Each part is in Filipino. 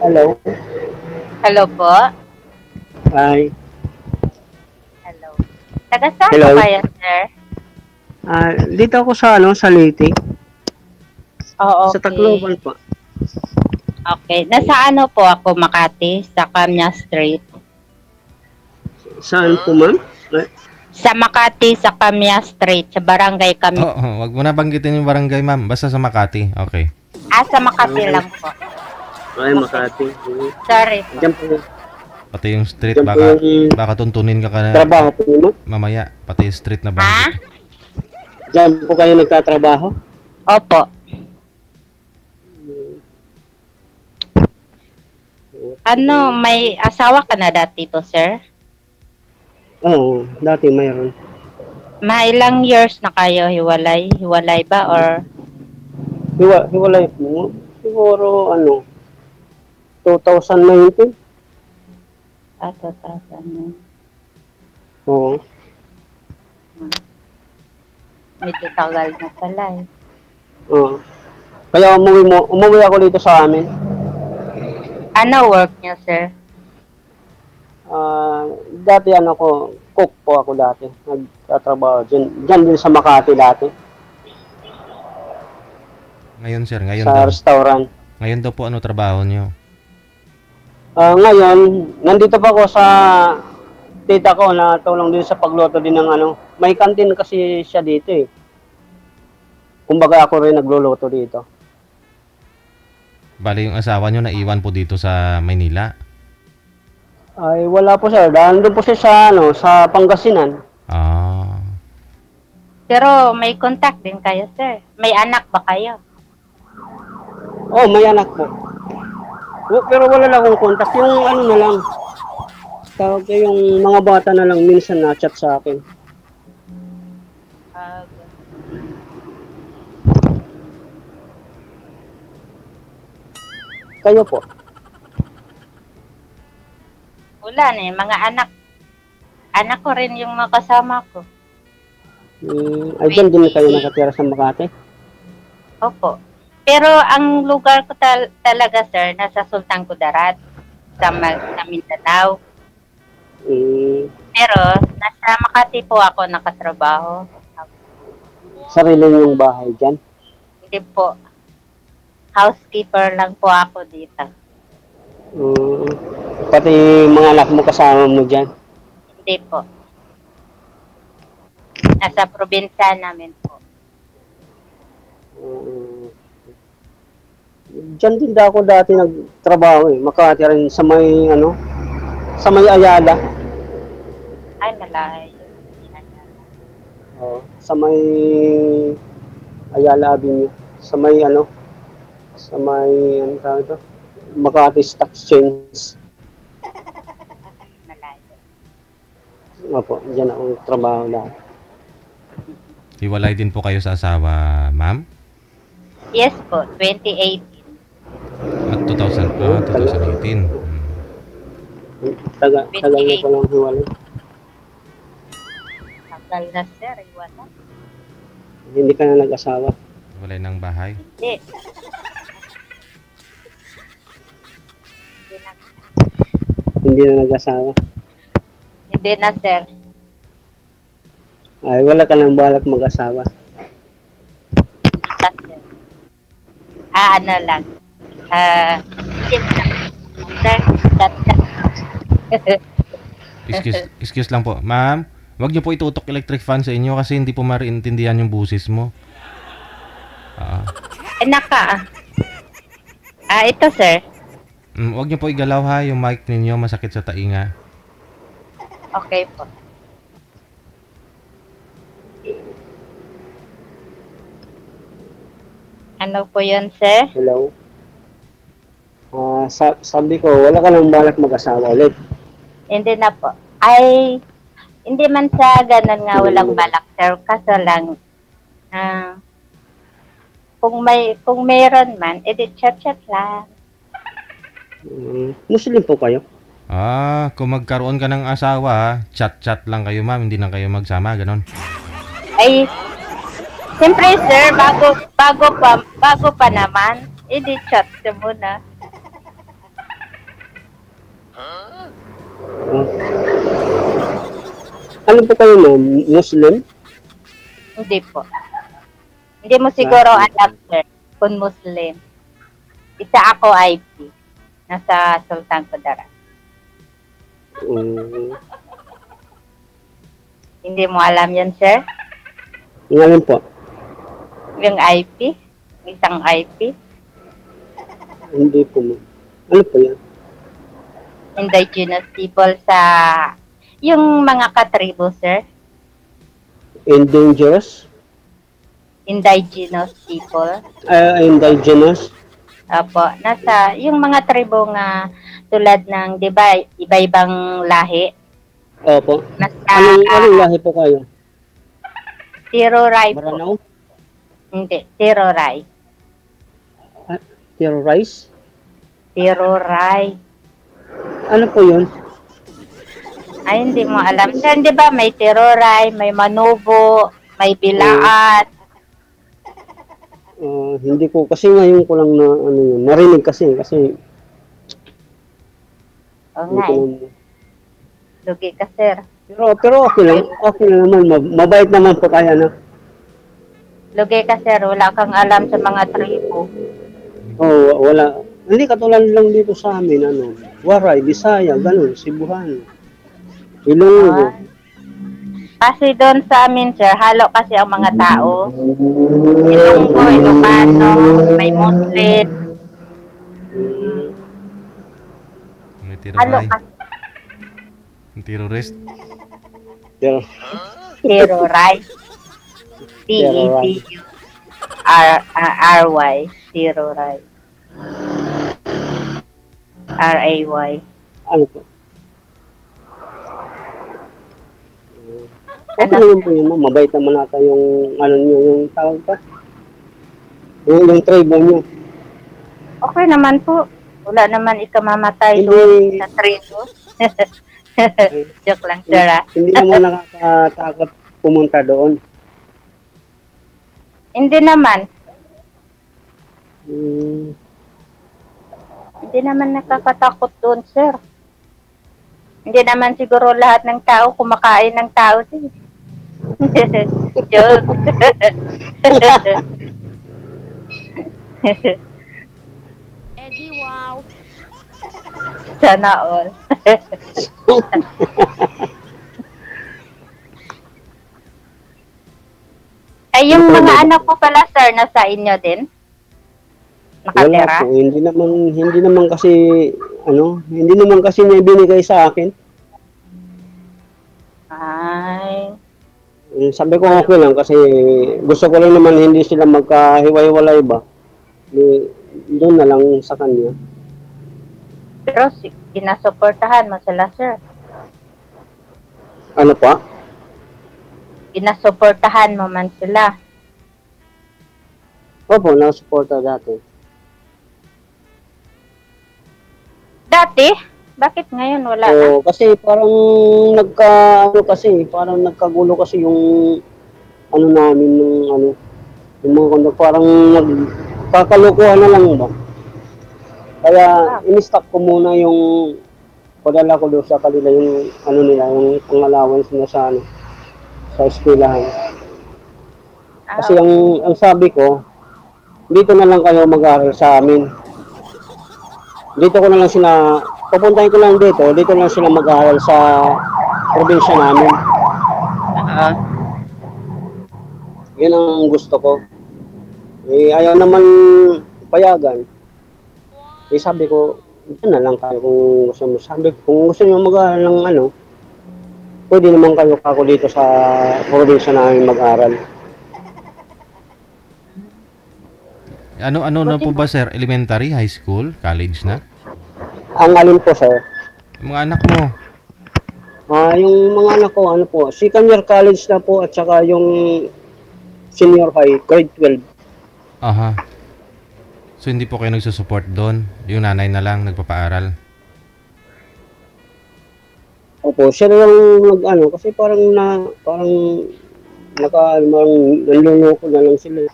Hello. Hello po. Hi. Hello. Taga saan po Hello. kayo, sir? Dito ako sa sa Leyte, Oh, sa Tacloban okay. po. Okay. Nasa ano po ako, Makati, sa Camia Street. Saan po, ma'am? Ay, Sa Makati, sa Camia Street, sa Barangay Camia. Wag mo na banggitin yung barangay, ma'am. Basta sa Makati. Okay. Sa Makati lang po. Makati. Sorry po. Diyan po, Pati yung street, diyan po baka, yung baka tuntunin ka trabaho po mo. mamaya. Pati yung street na Ha? banggit. Diyan po kayo nagtatrabaho. Opo. Ano, may asawa ka na dati po, sir? Oo, dati mayroon. Ilang years na kayo hiwalay? Hiwalay ba or Hiwalay po. Siguro, 2019. 2000? Oo. Medyo tagal na pala eh. Oo. Kaya umuwi ako dito sa amin. Ano work niyo, sir? Dati cook po ako dati. Nagtatrabaho diyan din sa Makati dati, Ngayon, sir. Ngayon sa daw. restaurant. Ngayon daw po ano trabaho nyo? Ngayon, nandito pa ako sa tita ko na tulong din sa pagluto din ng may kantin kasi siya dito eh. Kumbaga ako rin nagluluto dito. Bali yung asawa nyo naiwan po dito sa Maynila. Ay, wala po sir. Nandun po siya sa Pangasinan. Ah. Pero may contact din kayo, sir. May anak ba kayo? Oh, may anak po. Pero wala lang akong contact. Yung na lang. Tawag ko yung mga bata na lang minsan na chat sa akin. Kayo po? Wala na eh. Mga anak. Anak ko rin yung makasama ko. Ay, dyan din kayo nakatira sa Makati? Opo. Pero ang lugar ko talaga, sir, nasa Sultan Kudarat, sa Mindanao. Pero nasa Makati po ako nakatrabaho. Sarili niyong bahay dyan? Hindi po. Housekeeper lang po ako dito. Pati mga anak mo kasama mo dyan? Hindi po. Nasa probinsya namin po. Diyan din ako dati nagtrabaho eh. Makati rin sa may sa may Ayala. Ay, malayo. Sa may Ayala Avenue. Sa may sa may tawag ito? Makati Stock Exchange. Malayo. Opo, diyan ako trabaho dati. Hiwalay din po kayo sa asawa, ma'am? Yes po, 2018. At 2018. Tagal na ko lang hiwalay. Tagal na, sir. Iwala. Hindi ka na nag-asawa. Hiwalay ng bahay. Hindi. Hindi na nag-asawa. Hindi na, sir. Ay, wala ka nang balak mag-asawa. Sir. Ano lang. Yes lang. Sir, Excuse lang po. Ma'am, wag niyo po itutok electric fan sa inyo kasi hindi po mariintindihan yung busis mo. Ito, sir. Wag niyo po igalaw ha, yung mic ninyo masakit sa tainga. Okay po. Ano po yun, sir? Hello? Sabi ko, wala ka nang balak mag-asawa ulit. Hindi na po. Ay, hindi man sa ganun nga walang balak, sir. Kaso lang, kung mayroon man, edi chat-chat lang. Muslim po kayo? Kung magkaroon ka ng asawa, chat-chat lang kayo ma'am, hindi na kayo magsama, ganon. Ay, siyempre sir, bago pa naman, edi chat ka muna. Ah, ano po kayo, ma'am? Muslim? Hindi po. Hindi mo siguro alam, sir, kung Muslim. Isa ako IP. Nasa Sultan Kudarat. Um, Hindi mo alam yan, sir? ngayon po. Yung IP? Isang IP? Hindi po, ma'am. Ano po yan? Indigenous people sa... Yung mga katribo, sir? Endangerous? Indigenous people? Indigenous? Opo. Nasa... Yung mga tribo nga tulad ng, di ba, iba-ibang lahi? Opo. Nasa... Anong lahi po kayo? Tiroray po. Maranao? Hindi. Tiroray. Terrorize? Tiroray. Ano po yun? Ay, hindi mo alam. Sir, di ba may Tiroray, may Manubo, may Bilaat. Hindi ko, kasi ngayon ko lang na, ano yun, narinig kasi Oo hindi nga ko eh. lang- Lugi ka, sir. pero okay lang naman, mabait naman po kaya na. Lugi ka, sir. Wala kang alam sa mga tribo. Wala. Hindi katulad lang dito sa amin, ano, Waray, Bisaya, ganun, Cebuano, Ilonggo. Kasi doon sa amin, sir, halo kasi ang mga tao. Ilonggo, Ilocano, may Muslim. May Halo tiroray. kasi. Terrorist. Pero, Tiroray. T-E-D-U-R-Y. Tiroray. R-A-Y. ano po? Okay naman po yun, ma'am. Mabait naman nata yung, ano nyo, yung tawag pa? Yung tribe nyo. Okay naman po. Wala naman ikamamatay Hindi. doon sa tribo. Joke lang, sir, ah. Hindi naman nakakatakot pumunta doon. Hindi naman. Hmm, Hindi naman nakakatakot doon, sir. Hindi naman siguro lahat ng tao kumakain ng tao, sir. Joke. Eddie, wow. Sana all. Ay, yung mga anak ko pala, sir, nasa inyo din? wala Nakatira? po. Hindi naman kasi, hindi naman kasi niya binigay sa akin. Ay. Sabi ko okay lang kasi gusto ko lang naman hindi sila magkahiwa-hiwalay ba. Doon na lang sa kanya. Pero ginasuportahan mo sila, sir. Ano pa? Ginasuportahan mo man sila. Opo, nakasuporta dati. Dati? Bakit ngayon wala na? So, kasi parang parang nagkagulo kasi yung ano namin yung mga kondo, parang nagkakalukuhan na lang ba. Kaya in-stop ko muna yung padala ko doon sa kanila yung yung pang-allowance na sa sa eskwelahan. Kasi ang sabi ko, dito na lang kayo mag-aaral sa amin. Dito ko na lang sila, pupuntahin ko lang dito na lang sila mag-aaral sa probinsya namin. Yun ang gusto ko. Ayaw naman payagan. Sabi ko, dito na lang kayo kung gusto mo. Sabi ko, kung gusto nyo mag-aaral ng pwede naman kayo ako dito sa probinsya namin mag-aaral. Ano na po ba, sir? Elementary, high school, college na? Ang alin po, sir? Yung mga anak mo. Yung mga anak ko, second year college na po at saka yung senior high, grade 12. Aha. So hindi po kayo nagsusupport doon? Yung nanay na lang nagpapaaral? Opo, siya na lang kasi parang nanluloko na lang sila.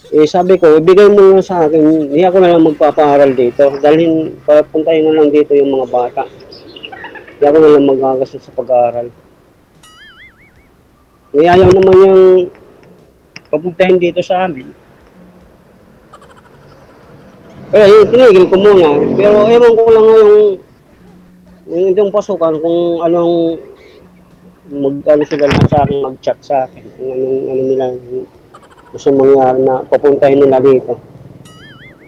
Eh sabi ko, ibigay mo lang sa akin, hindi ako na lang magpapaaral dito. Papuntahin na lang dito yung mga bata. Hindi ako na lang magagastos sa pag-aaral. Eh ayaw naman yung papuntahin dito sa amin. Kaya tinigil ko muna. Pero ewan ko lang yung itong pasukan kung anong mag-ano sila lang sa akin, mag-chat sa akin. Kung ano nila gusto mangyari na papuntahin nila dito.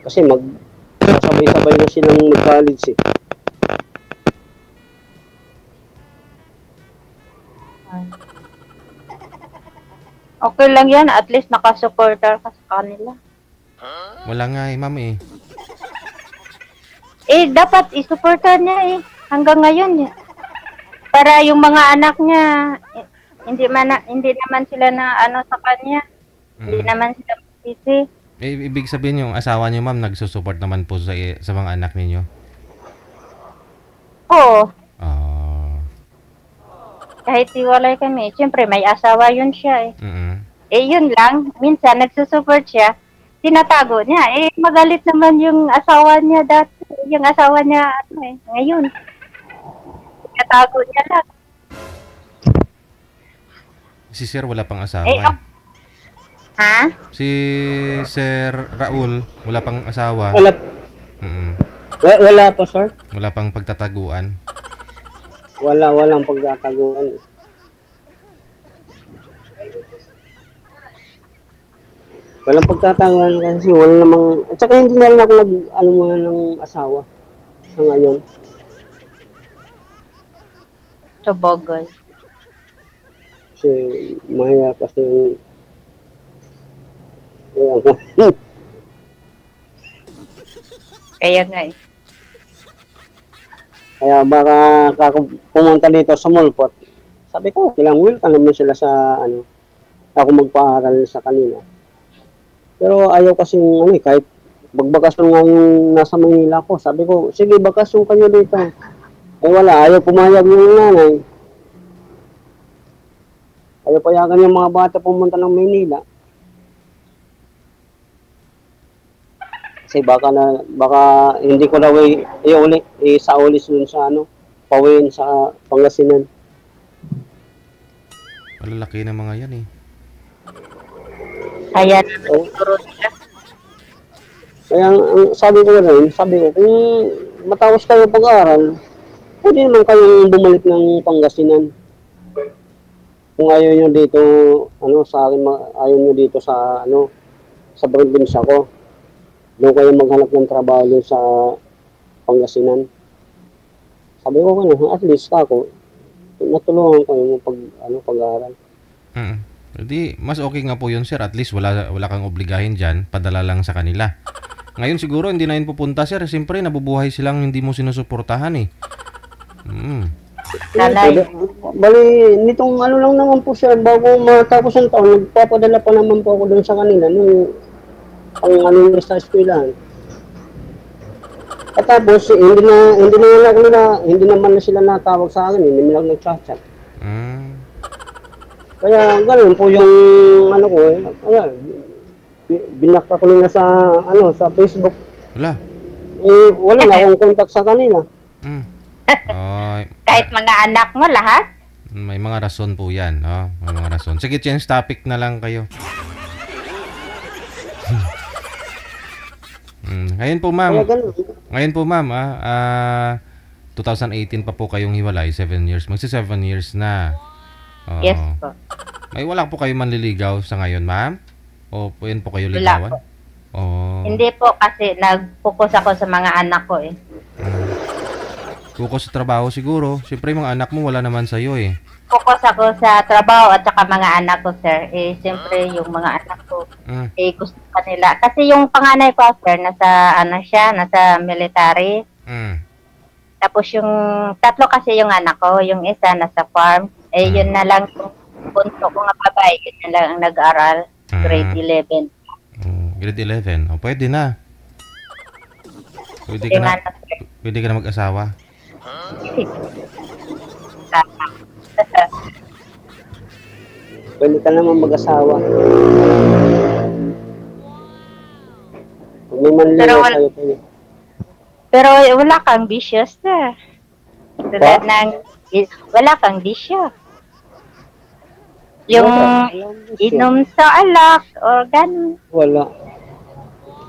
Kasi sabay-sabay na silang mag-college eh. Okay lang yan. At least nakasupporter ka sa kanila. Wala nga eh, ma'am eh. Eh, dapat isupporter niya eh. Hanggang ngayon eh. Para yung mga anak niya, hindi naman sila na ano sa kanya. Hindi naman sila masisi. Eh, ibig sabihin yung asawa niyo, ma'am, nagsusupport naman po sa mga anak ninyo? Oo. Ah. Kahit hiwalay kami. Siyempre, may asawa yun siya eh. Mm-mm. Eh, yun lang. Minsan, nagsusupport siya. Tinatago niya. Eh, magalit naman yung asawa niya dati. Yung asawa niya, ano eh, ngayon. Tinatago niya lang. Si Sir wala pang asawa Eh, eh. Ha? Si Sir Raul wala pang asawa. Mm-mm. Wala pa, sir. Wala pang pagtataguan. Walang pagtataguan. Walang pagtataguan kasi wala namang... At saka hindi na rin ako ano muna ng asawa sa ngayon. Sobogol. Kasi mahirap kasi Kaya nga eh. Kaya baka pumunta dito sa Molpot. Sabi ko, kailang welcome naman sila sa ako magpaaral sa kanila. Pero ayaw kasi kahit magbakasyon nga yung nasa Manila ko. Sabi ko, sige, bakasyon kayo dito. Eh wala, ayaw pumayag yung nanay. Ayaw payagan yung mga bata pumunta ng Manila. Kasi baka hindi ko daw sa ulis dun sa Pawin sa Pangasinan. Malalaki na mga yan eh. Kaya naman siguro sila. Kaya sabi ko, kung matapos kayo pag-aaral, pwede naman kayong bumalik ng Pangasinan. Kung ayaw nyo dito, sa akin, ayaw nyo dito sa, sa probinsya ko. Doon kayo maghanap ng trabaho doon sa Pangasinan. Sabi ko, at least ako, natulungan ko yung pag-aaral. Hindi, mas okay nga po yun, sir. At least wala kang obligahin dyan. Padala lang sa kanila. Ngayon siguro hindi na yun pupunta, sir. Siyempre, nabubuhay silang hindi mo sinusuportahan eh. Lalay. Bali, nitong lang naman po sir, bago matapos ang taon, nagpapadala pa naman po ako doon sa kanila nung sa eskwelahan. At tapos, hindi naman na sila natawag sa akin, hindi lang nag-chat. Kaya ganoon po yung ko kaya binakta ko na sa Facebook. Wala. Eh, wala na akong contact sa kanila. Kahit mga anak mo lahat? May mga rason po yan. May mga rason. Sige, change topic na lang kayo. Ngayon po, ma'am. 2018 pa po kayong hiwalay, 7 years. Magsi 7 years na. Yes po. May wala po kayo manliligaw sa ngayon, ma'am? O yun po kayo ligawan? Hindi po kasi nag-focus ako sa mga anak ko eh. Focus sa trabaho siguro. Siyempre mga anak mo wala naman sa'yo eh. Focus ako sa trabaho at saka mga anak ko, sir. Eh, siyempre yung mga anak ko, gusto pa nila. Kasi yung panganay ko, sir, nasa military. Tapos yung tatlo kasi yung anak ko, yung isa nasa farm. Eh, yun na lang yung punto ko nga babae, yun na lang ang nag-aral. Grade 11. Grade 11? Pwede na. Pwede ka na mag-asawa. Pwede ka naman mag-asawa. May manligaw sa'yo. Pero wala kang bisyo, sir. Tulad ng, wala kang bisyo. Yung inom sa alak or ganun. Wala.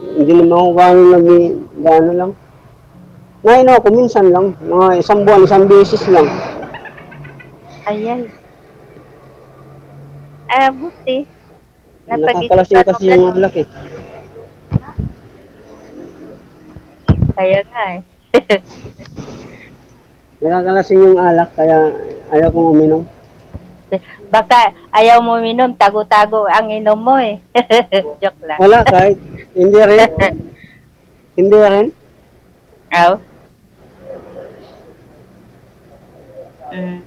Hindi naman ako gano'n lang. Nainom ako minsan lang. Mga isang buwan, isang beses lang. Ayan. Buti. Nakakalasing kasi yung alak eh. Kaya nga eh. Nakakalasing yung alak, kaya ayaw kong uminom. Baka ayaw mo minom, tago-tago ang inom mo eh. Joke lang. Wala, kahit hindi rin. Hindi rin. Aw. Mm.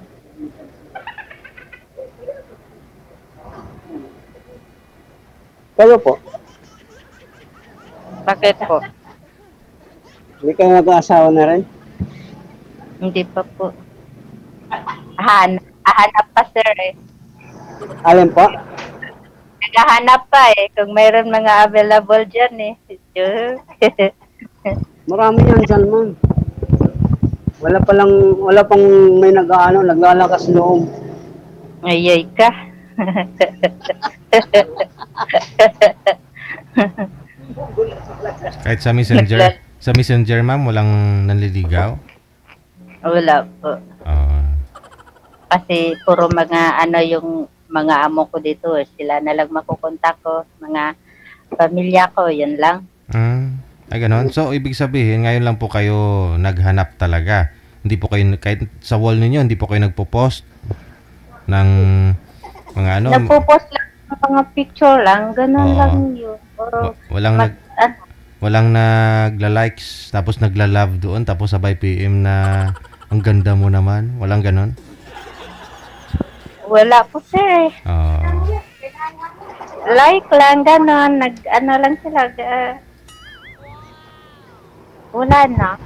Kayo po, Bakit po? hindi kayo nag-aasawa na rin? Hindi pa po. Hahanap pa sir eh. Alin po? Naghahanap pa eh. Kung mayroon mga available dyan eh. Marami yan dyan, ma'am. Wala pang may naglalakas loob. Ayay ka. Kahit sa messenger ma'am, walang nanliligaw? Wala po. Kasi puro mga yung mga amo ko dito, sila na lang makukontak ko, mga pamilya ko, yun lang. Ay ganon. So ibig sabihin ngayon lang po kayo naghanap talaga. Hindi po kayo kahit sa wall ninyo, hindi po kayo nagpo-post ng mga Nagpo-post lang ng mga picture lang, ganun lang yun. Pero walang nagla-likes tapos nagla-love doon tapos sabay PM na ang ganda mo naman. Walang ganon. Wala po sir. Like lang, gano'n. Lang sila. Wala na.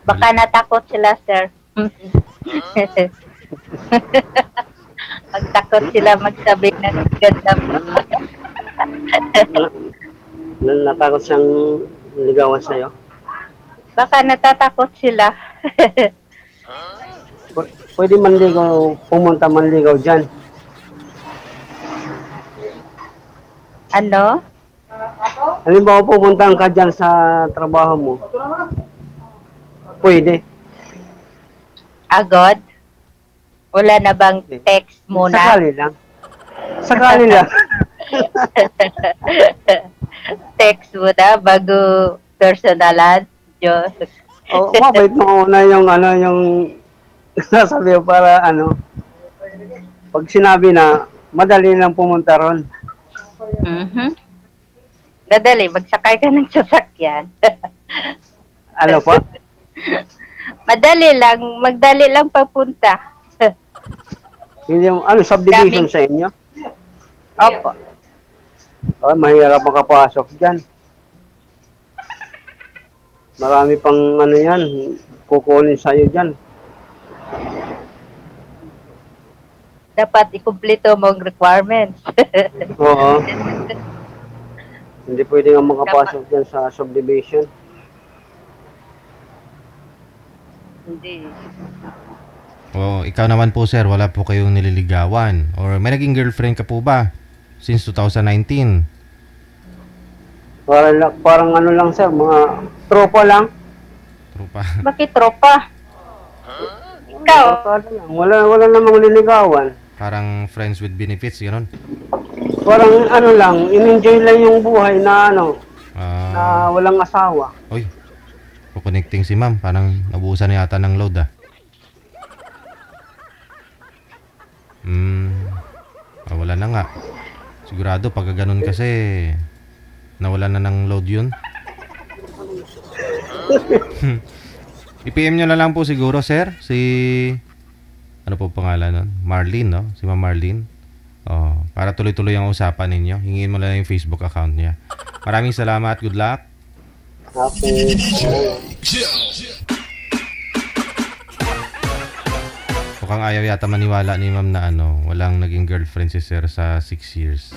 Baka natakot sila, sir. Magtakot sila magsabi ng ganda mo. Natakot siyang ligawan sa'yo? Baka natatakot sila. Pwede pumunta manligaw dyan. Ano? Halimbawa pupunta ka dyan sa trabaho mo. Pwede. Agad? Wala na bang text muna? Sakali lang. Sakali lang. Text muna bago personalan. Diyos. Mabait mo una yung sasabi para pag sinabi na madali lang pumunta ron. Madali, magsakay ka ng sasakyan. Ano po? Magdali lang papunta. Hindi subdivision sa inyo? Opo. Mahirap makapasok dyan. Marami pang yan, kukunin sa'yo dyan. Dapat ikumpleto mo ang requirements. Oo. Hindi pwede nga makapasok dyan sa subdivision. Hindi. Ikaw naman po sir, wala po kayong nililigawan or may naging girlfriend ka po ba since 2019? Parang lang sir, mga tropa lang. Tropa? Bakit tropa? Ikaw? Wala namang liligawan. Parang friends with benefits, gano'n? Parang lang, in-enjoy lang yung buhay na na walang asawa. Uy, connecting si ma'am. Parang nabuhusan na yata ng load wala na nga. Sigurado pag ganun kasi nawala na ng load yun. I-PM nyo na lang po siguro sir. Ano po pangalan nun? Marlene, no? Si Ma'am Marlene. Para tuloy-tuloy ang usapan ninyo. Hingin mo lang yung Facebook account niya. Maraming salamat. Good luck. Okay. Mukhang ayaw yata maniwala ni ma'am na walang naging girlfriend si sir sa 6 years.